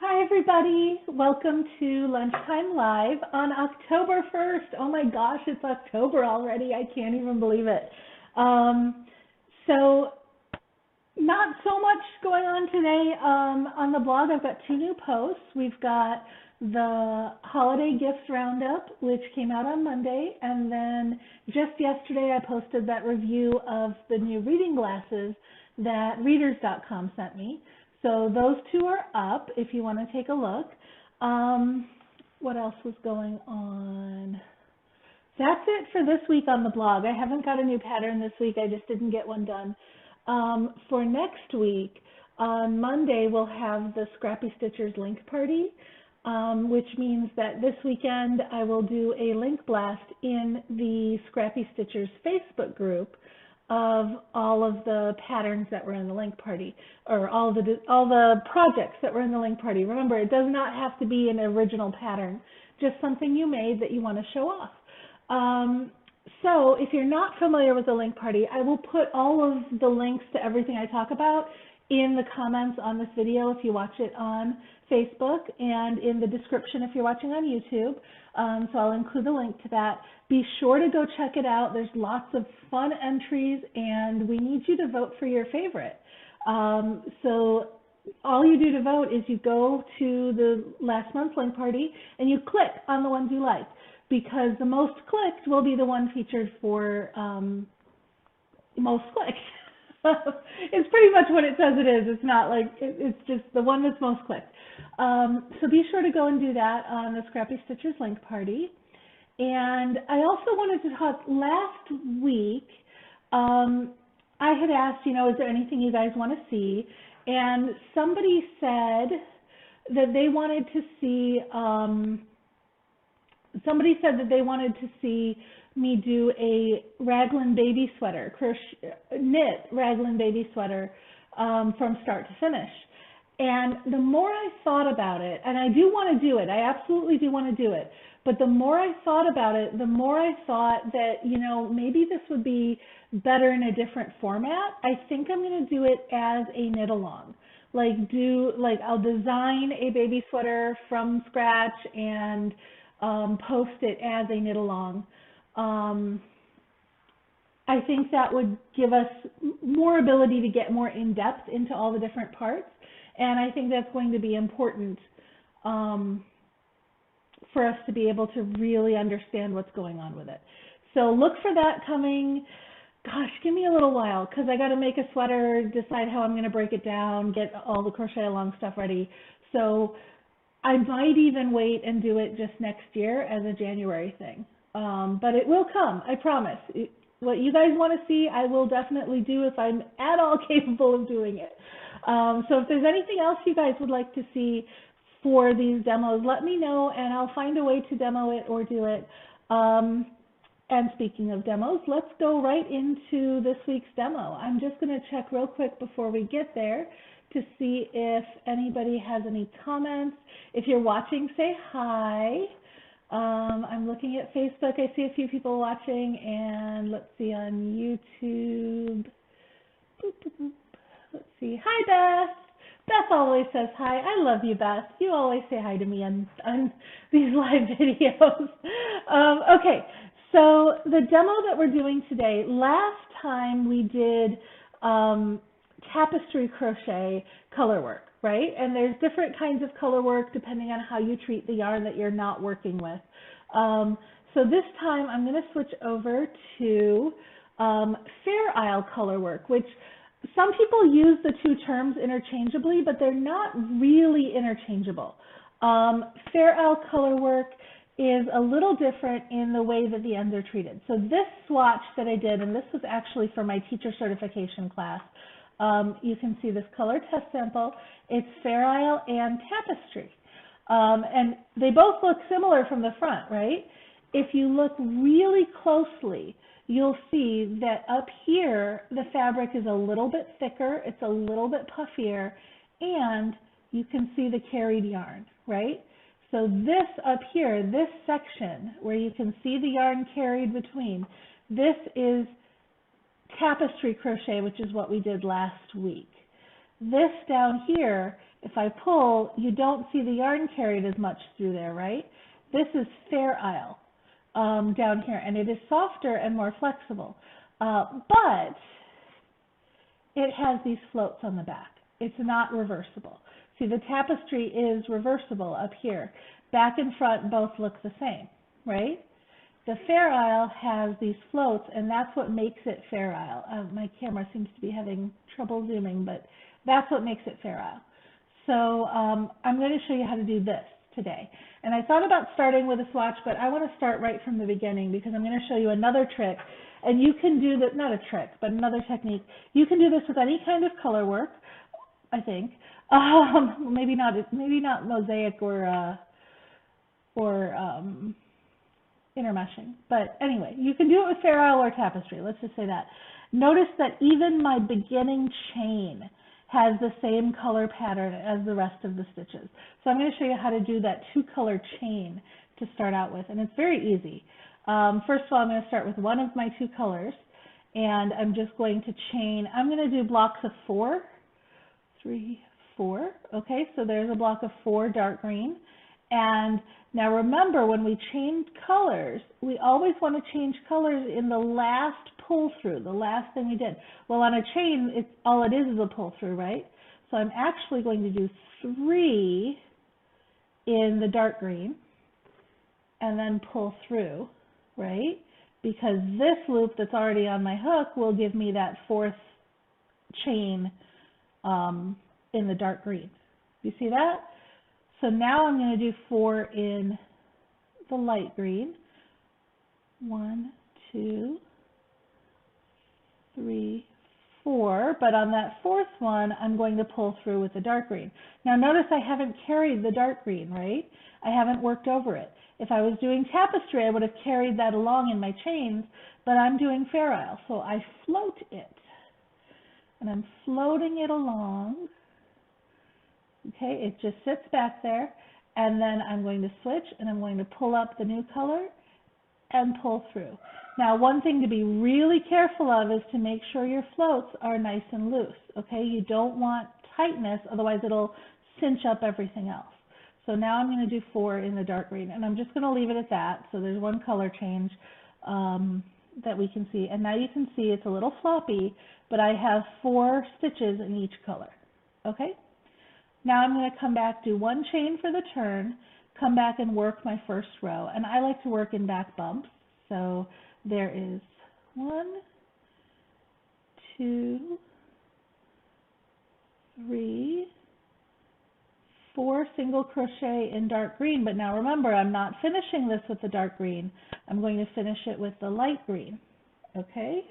Hi, everybody. Welcome to Lunchtime Live on October 1st. Oh my gosh, it's October already. I can't even believe it. So not so much going on today on the blog. I've got two new posts. We've got the holiday gifts roundup, which came out on Monday, and then just yesterday I posted that review of the new reading glasses that readers.com sent me. So those two are up if you want to take a look. What else was going on? That's it for this week on the blog. I haven't got a new pattern this week. I just didn't get one done. For next week, on Monday, we'll have the Scrappy Stitchers link party, which means that this weekend I will do a link blast in the Scrappy Stitchers Facebook group of all of the patterns that were in the link party, or all the projects that were in the link party. Remember, it does not have to be an original pattern, just something you made that you want to show off. So if you're not familiar with the link party, I will put all of the links to everything I talk about in the comments on this video if you watch it on Facebook, and in the description if you're watching on YouTube. So I'll include the link to that. Be sure to go check it out. There's lots of fun entries, and we need you to vote for your favorite. So all you do to vote is you go to the last month's link party and you click on the ones you like, because the most clicked will be the one featured for most clicked. It's pretty much what it says it is. It's not like, it's just the one that's most clicked. So be sure to go and do that on the Scrappy Stitchers link party. And I also wanted to talk, last week, I had asked, is there anything you guys want to see? And somebody said that they wanted to see, me do a raglan baby sweater, knit raglan baby sweater from start to finish. And the more I thought about it, and I do want to do it, I absolutely do want to do it, but the more I thought about it, the more I thought that, maybe this would be better in a different format. I think I'm going to do it as a knit along. I'll design a baby sweater from scratch and post it as a knit along. I think that would give us more ability to get more in depth into all the different parts, and I think that's going to be important for us to be able to really understand what's going on with it. So look for that coming. Gosh, give me a little while, because I got to make a sweater, decide how I'm going to break it down, get all the crochet along stuff ready. So I might even wait and do it just next year as a January thing. But it will come, I promise. What you guys want to see, I will definitely do if I'm at all capable of doing it. So if there's anything else you guys would like to see for these demos, let me know, and I'll find a way to demo it or do it. And speaking of demos, let's go right into this week's demo. I'm just going to check real quick before we get there to see if anybody has any comments. If you're watching, say hi. I'm looking at Facebook. I see a few people watching, and let's see on YouTube. Boop, boop, boop. Let's see. Hi, Beth. Beth always says hi. I love you, Beth. You always say hi to me on these live videos. Okay, so the demo that we're doing today, last time we did Tapestry Crochet color work, right? And there's different kinds of color work depending on how you treat the yarn that you're not working with. So this time I'm going to switch over to Fair Isle color work, which some people use the two terms interchangeably, but they're not really interchangeable. Fair Isle color work is a little different in the way that the ends are treated. So this swatch that I did, and this was actually for my teacher certification class, you can see this color test sample. It's Fair Isle and Tapestry. And they both look similar from the front, right? If you look really closely, you'll see that up here, the fabric is a little bit thicker, it's a little bit puffier, and you can see the carried yarn, right? So this up here, this section where you can see the yarn carried between, this is Tapestry Crochet, which is what we did last week. This down here, if I pull, you don't see the yarn carried as much through there, right? This is Fair Isle down here, and it is softer and more flexible. But it has these floats on the back. It's not reversible. See, the tapestry is reversible up here. Back and front both look the same, right? The Fair Isle has these floats, and that's what makes it Fair Isle. My camera seems to be having trouble zooming, but that's what makes it Fair Isle. So I'm going to show you how to do this today. And I thought about starting with a swatch, but I want to start right from the beginning because I'm going to show you another trick. And you can do that, not a trick, but another technique. You can do this with any kind of color work, I think. Maybe not mosaic or intermeshing. But anyway, you can do it with Fair Isle or tapestry. Let's just say that. Notice that even my beginning chain has the same color pattern as the rest of the stitches. So I'm going to show you how to do that 2-color chain to start out with, and it's very easy. First of all, I'm going to start with one of my 2 colors, and I'm just going to chain. I'm going to do blocks of 4, 3, 4. Okay, so there's a block of 4 dark green. And now remember, when we change colors, we always want to change colors in the last pull through, the last thing we did. Well, on a chain, all it is a pull through, right? So I'm actually going to do 3 in the dark green and then pull through, right? Because this loop that's already on my hook will give me that 4th chain in the dark green. You see that? So now I'm going to do 4 in the light green. 1, 2, 3, 4. But on that 4th one, I'm going to pull through with the dark green. Now notice I haven't carried the dark green, right? I haven't worked over it. If I was doing tapestry, I would have carried that along in my chains, but I'm doing Fair Isle, so I float it. And I'm floating it along. Okay, it just sits back there, and then I'm going to switch, and I'm going to pull up the new color and pull through. Now, one thing to be really careful of is to make sure your floats are nice and loose, okay? You don't want tightness, otherwise it'll cinch up everything else. So now I'm going to do 4 in the dark green, and I'm just going to leave it at that. So there's one color change that we can see, and now you can see it's a little floppy, but I have 4 stitches in each color, okay? Now I'm going to come back, do 1 chain for the turn, come back and work my first row. And I like to work in back bumps. So there is 1, 2, 3, 4 single crochet in dark green. But now remember, I'm not finishing this with the dark green. I'm going to finish it with the light green. Okay?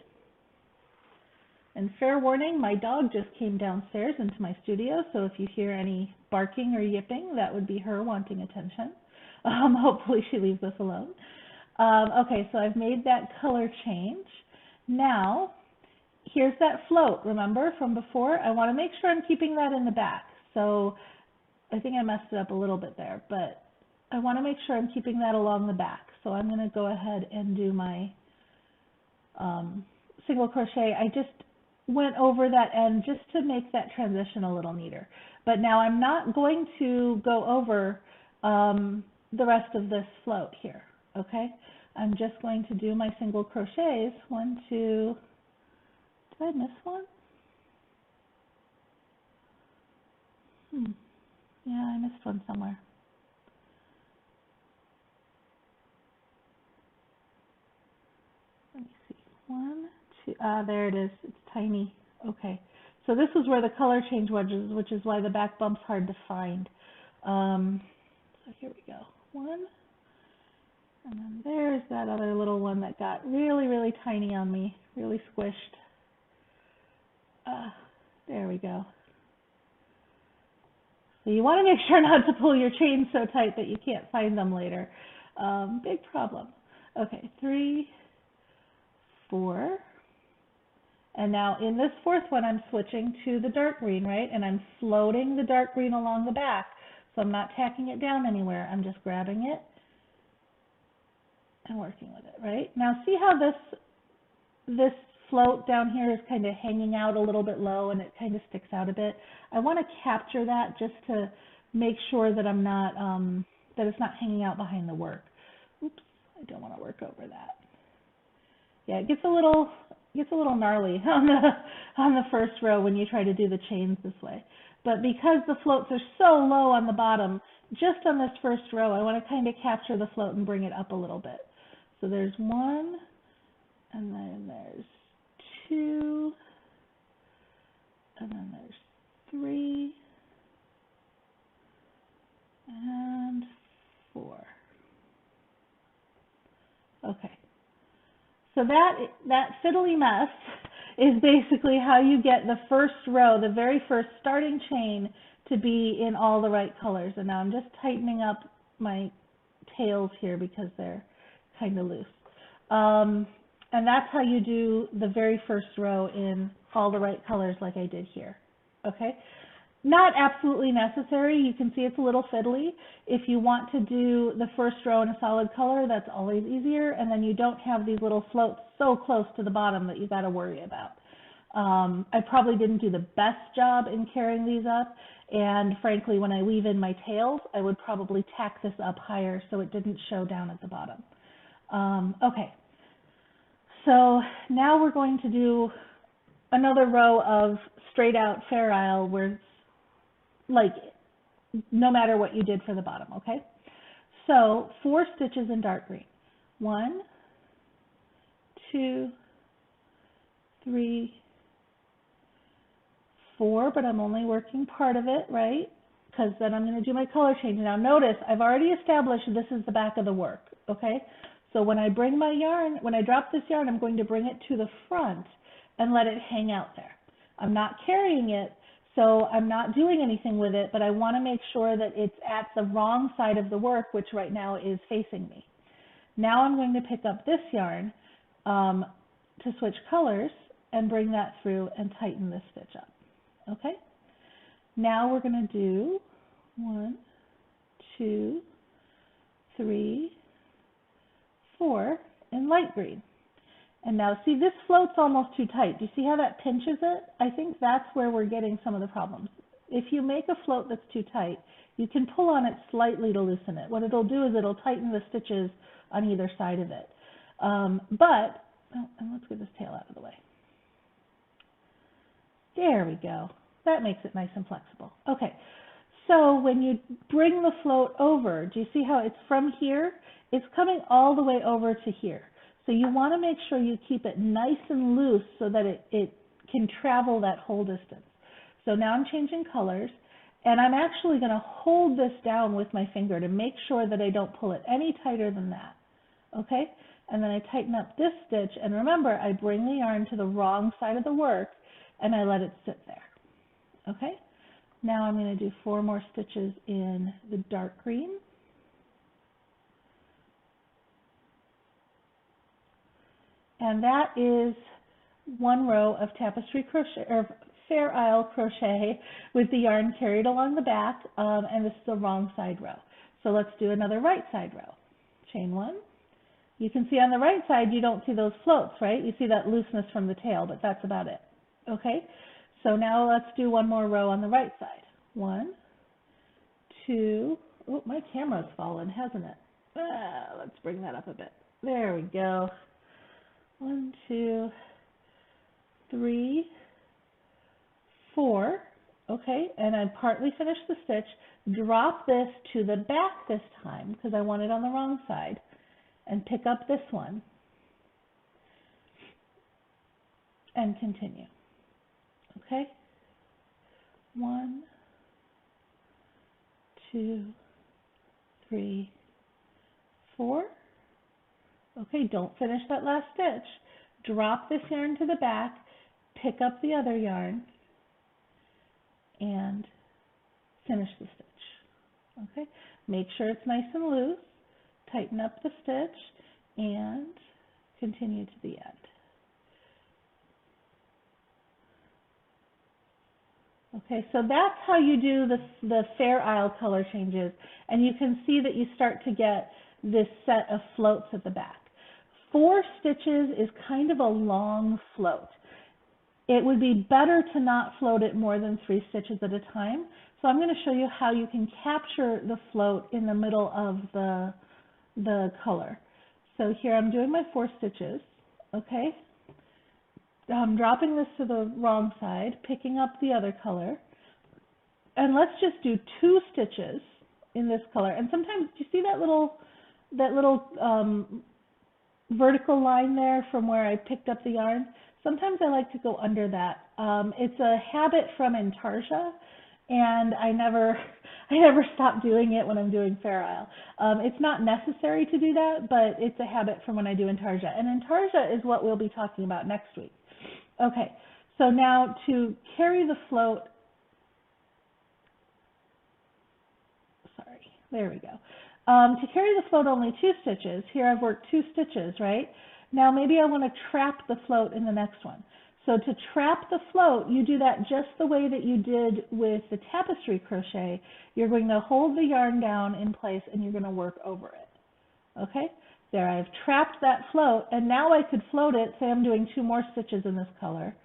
And fair warning, my dog just came downstairs into my studio, so if you hear any barking or yipping, that would be her wanting attention. Hopefully she leaves us alone. Okay, so I've made that color change. Now, here's that float, remember, from before? I want to make sure I'm keeping that in the back. So I think I messed it up a little bit there, but I want to make sure I'm keeping that along the back. So I'm going to go ahead and do my single crochet. I just went over that end just to make that transition a little neater. But now I'm not going to go over the rest of this float here, okay? I'm just going to do my single crochets. 1, 2, did I miss one? Yeah, I missed one somewhere. Let me see. 1, 2, there it is. It's tiny. Okay. So this is where the color change wedges, which is why the back bump's hard to find. So here we go. 1, and then there's that other little one that got really, really tiny on me, really squished. There we go. So you want to make sure not to pull your chains so tight that you can't find them later. Big problem. Okay, 3, 4. And now in this 4th one, I'm switching to the dark green, right? And I'm floating the dark green along the back. So I'm not tacking it down anywhere. I'm just grabbing it and working with it, right? Now see how this float down here is kind of hanging out a little bit low and it kind of sticks out a bit. I want to capture that just to make sure that I'm not, that it's not hanging out behind the work. Oops, I don't want to work over that. Yeah, it gets a little gnarly on the first row when you try to do the chains this way. But because the floats are so low on the bottom, just on this first row, I want to kind of capture the float and bring it up a little bit. So there's one, and then there's two, and then there's three, and four. Okay. So that fiddly mess is basically how you get the first row, the very first starting chain, to be in all the right colors. And now I'm just tightening up my tails here because they're kind of loose. And that's how you do the very first row in all the right colors like I did here. Okay? Not absolutely necessary. You can see it's a little fiddly. If you want to do the first row in a solid color, that's always easier, and then you don't have these little floats so close to the bottom that you got to worry about. I probably didn't do the best job in carrying these up, and frankly, when I weave in my tails, I would probably tack this up higher so it didn't show down at the bottom. Okay, so now we're going to do another row of straight out Fair Isle where like no matter what you did for the bottom, okay? So 4 stitches in dark green. 1, 2, 3, 4, but I'm only working part of it, right? Because then I'm going to do my color change. Now notice I've already established this is the back of the work, okay? So when I bring my yarn, when I drop this yarn, I'm going to bring it to the front and let it hang out there. I'm not carrying it, so I'm not doing anything with it, but I want to make sure that it's at the wrong side of the work, which right now is facing me. Now I'm going to pick up this yarn to switch colors and bring that through and tighten this stitch up. Okay? Now we're going to do 1, 2, 3, 4 in light green. And now see, this float's almost too tight. Do you see how that pinches it? I think that's where we're getting some of the problems. If you make a float that's too tight, you can pull on it slightly to loosen it. What it'll do is it'll tighten the stitches on either side of it. And let's get this tail out of the way. There we go. That makes it nice and flexible. Okay, so when you bring the float over, do you see how it's from here? It's coming all the way over to here. So you want to make sure you keep it nice and loose so that it can travel that whole distance. So now I'm changing colors, and I'm actually going to hold this down with my finger to make sure that I don't pull it any tighter than that. Okay? And then I tighten up this stitch, and remember, I bring the yarn to the wrong side of the work, and I let it sit there. Okay? Now I'm going to do 4 more stitches in the dark green. And that is 1 row of Tapestry Crochet, or Fair Isle Crochet with the yarn carried along the back, and this is the wrong side row. So let's do another right side row. Chain 1. You can see on the right side you don't see those floats, right? You see that looseness from the tail, but that's about it. Okay? So now let's do 1 more row on the right side. 1, 2, oh, my camera's fallen, hasn't it? Let's bring that up a bit. There we go. 1, 2, 3, 4. Okay, and I partly finished the stitch. Drop this to the back this time because I want it on the wrong side, and pick up this one and continue. Okay, 1, 2, 3, 4. Okay, don't finish that last stitch. Drop this yarn to the back, pick up the other yarn, and finish the stitch. Okay, make sure it's nice and loose, tighten up the stitch, and continue to the end. Okay, so that's how you do the Fair Isle color changes, and you can see that you start to get this set of floats at the back. 4 stitches is kind of a long float. It would be better to not float it more than 3 stitches at a time. So I'm going to show you how you can capture the float in the middle of the color. So here I'm doing my 4 stitches, okay? I'm dropping this to the wrong side, picking up the other color, and let's just do 2 stitches in this color. And sometimes, do you see that little vertical line there from where I picked up the yarn? Sometimes I like to go under that. It's a habit from Intarsia, and I never stop doing it when I'm doing Fair Isle. It's not necessary to do that, but it's a habit from when I do Intarsia. And Intarsia is what we'll be talking about next week. Okay, so now to carry the float, sorry, there we go. To carry the float only 2 stitches, here I've worked 2 stitches, right? Now maybe I want to trap the float in the next one. So to trap the float, you do that just the way that you did with the tapestry crochet. You're going to hold the yarn down in place and you're going to work over it. Okay? There, I've trapped that float, and now I could float it. Say I'm doing 2 more stitches in this color.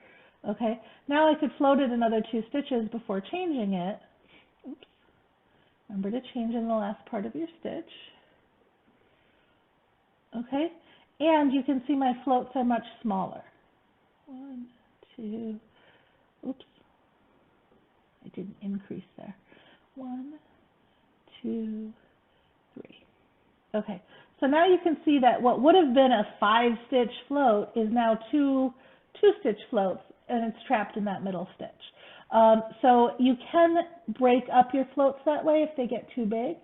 Okay? Now I could float it another 2 stitches before changing it. Oops. Remember to change in the last part of your stitch. Okay? And you can see my floats are much smaller. 1, 2, oops, I didn't increase there. 1, 2, 3. Okay, so now you can see that what would have been a 5-stitch float is now 2-stitch floats, and it's trapped in that middle stitch. So you can break up your floats that way if they get too big,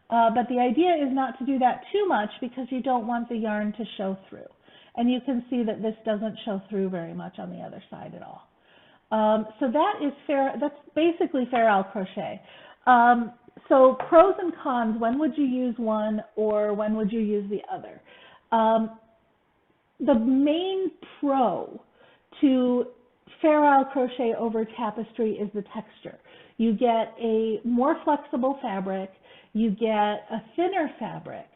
but the idea is not to do that too much because you don't want the yarn to show through. And you can see that this doesn't show through very much on the other side at all. So that's basically Fair Isle crochet. So pros and cons, when would you use one or when would you use the other? The main pro to Fair Isle crochet over tapestry is the texture. You get a more flexible fabric, you get a thinner fabric,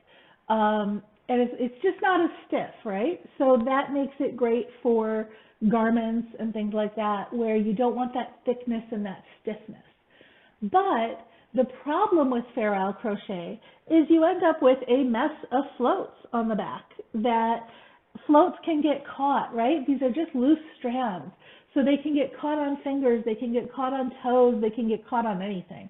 and it's just not as stiff, right? So that makes it great for garments and things like that where you don't want that thickness and that stiffness. But the problem with Fair Isle crochet is you end up with a mess of floats on the back that floats can get caught, right? These are just loose strands. So they can get caught on fingers, they can get caught on toes, they can get caught on anything.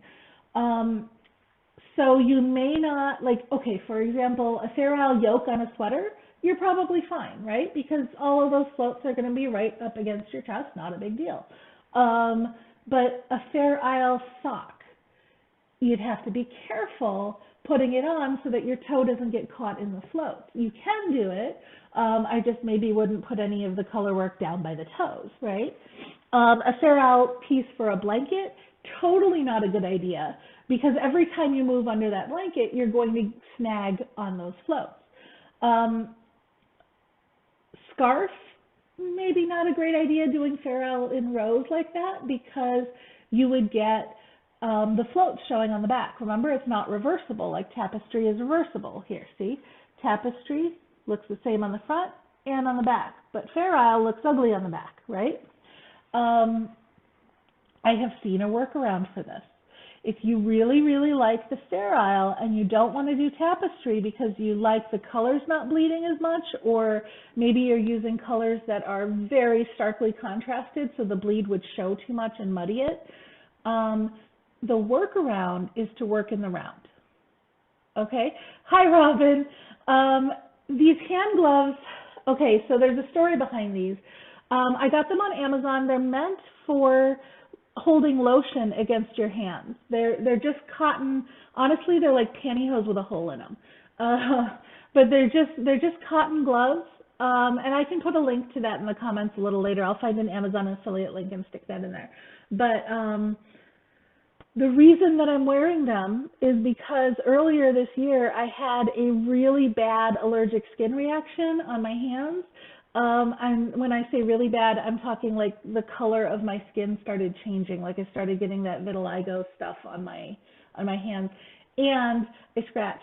So you may not, like, okay, for example, a Fair Isle yoke on a sweater, you're probably fine, right? Because all of those floats are going to be right up against your chest, not a big deal. But a Fair Isle sock, you'd have to be careful putting it on so that your toe doesn't get caught in the float. You can do it. I just maybe wouldn't put any of the color work down by the toes, right? A Fair Isle piece for a blanket, totally not a good idea because every time you move under that blanket, you're going to snag on those floats. Scarf, maybe not a great idea doing Fair Isle in rows like that because you would get the floats showing on the back. Remember, it's not reversible like tapestry is reversible. Here, see? Tapestry looks the same on the front and on the back, but Fair Isle looks ugly on the back, right? I have seen a workaround for this. If you really, really like the Fair Isle and you don't want to do tapestry because you like the colors not bleeding as much, or maybe you're using colors that are very starkly contrasted so the bleed would show too much and muddy it, the workaround is to work in the round. Okay? Hi, Robin. These hand gloves, okay, so there's a story behind these. I got them on Amazon. They're meant for holding lotion against your hands. They're just cotton. Honestly, they're like pantyhose with a hole in them. But they're just cotton gloves. And I can put a link to that in the comments a little later. I'll find an Amazon affiliate link and stick that in there. But the reason that I'm wearing them is because earlier this year I had a really bad allergic skin reaction on my hands. And when I say really bad, I'm talking like the color of my skin started changing. Like I started getting that vitiligo stuff on my hands, and I scratched.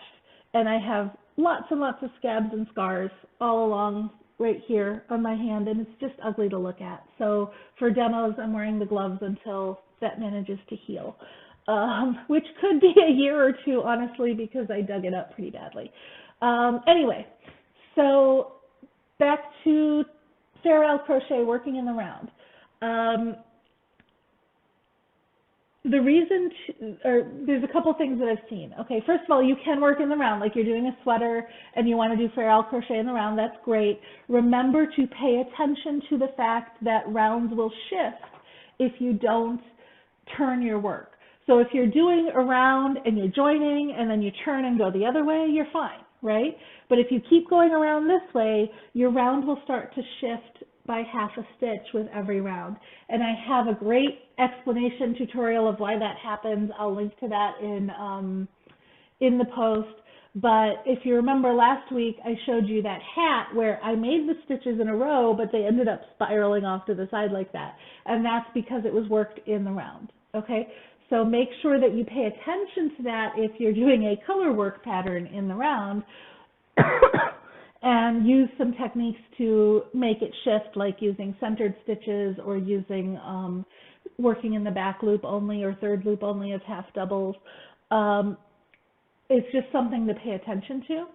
and I have lots and lots of scabs and scars all along right here on my hand, and it's just ugly to look at. So for demos, I'm wearing the gloves until that manages to heal, which could be a year or two, honestly, because I dug it up pretty badly. Anyway, so back to Fair Isle Crochet, working in the round. There's a couple things that I've seen. Okay, first of all, you can work in the round, like you're doing a sweater and you want to do Fair Isle Crochet in the round. That's great. Remember to pay attention to the fact that rounds will shift if you don't turn your work. So if you're doing a round and you're joining and then you turn and go the other way, you're fine, right? But if you keep going around this way, your round will start to shift by half a stitch with every round. And I have a great explanation tutorial of why that happens. I'll link to that in the post. But if you remember last week, I showed you that hat where I made the stitches in a row, but they ended up spiraling off to the side like that. And that's because it was worked in the round, okay? So make sure that you pay attention to that if you're doing a color work pattern in the round. And use some techniques to make it shift, like using centered stitches or using working in the back loop only or third loop only as half doubles. It's just something to pay attention to.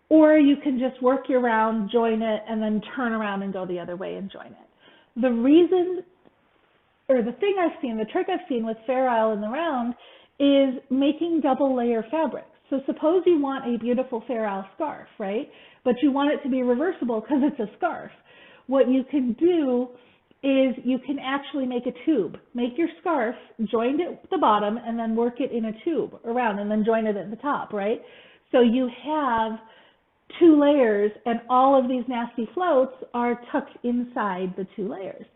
Or you can just work your round, join it, and then turn around and go the other way and join it. The reason, or the thing I've seen, the trick I've seen with Fair Isle in the round is making double layer fabric. So suppose you want a beautiful Fair Isle scarf, right? But you want it to be reversible because it's a scarf. What you can do is you can actually make a tube. Make your scarf, join it at the bottom, and then work it in a tube around, and then join it at the top, right? So you have 2 layers, and all of these nasty floats are tucked inside the 2 layers.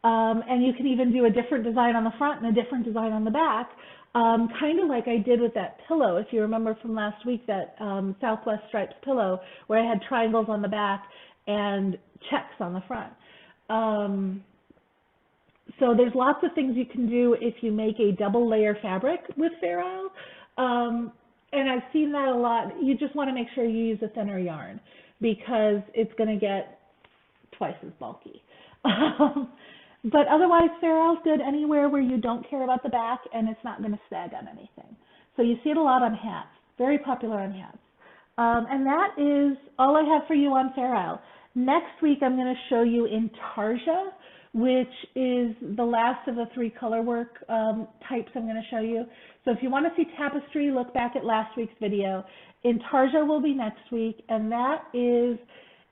And you can even do a different design on the front and a different design on the back. Kind of like I did with that pillow, if you remember from last week, that Southwest Stripes pillow, where I had triangles on the back and checks on the front. So there's lots of things you can do if you make a double layer fabric with Fair Isle. And I've seen that a lot. You just want to make sure you use a thinner yarn because it's going to get twice as bulky. But otherwise, Fair Isle's good anywhere where you don't care about the back and it's not going to sag on anything. So you see it a lot on hats, very popular on hats. And that is all I have for you on Fair Isle. Next week, I'm going to show you Intarsia, which is the last of the 3 colorwork types I'm going to show you. So if you want to see tapestry, look back at last week's video. Intarsia will be next week, and that is,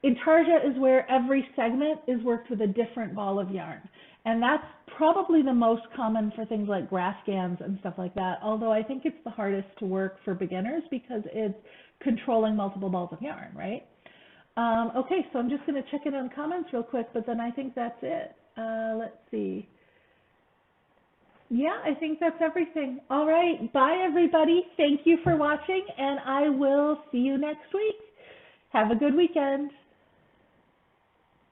Intarsia is where every segment is worked with a different ball of yarn. And that's probably the most common for things like grass gans and stuff like that, although I think it's the hardest to work for beginners because it's controlling multiple balls of yarn, right? Okay, so I'm just going to check in on comments real quick, but then I think that's it. Let's see. Yeah, I think that's everything. All right, bye everybody. Thank you for watching, and I will see you next week. Have a good weekend.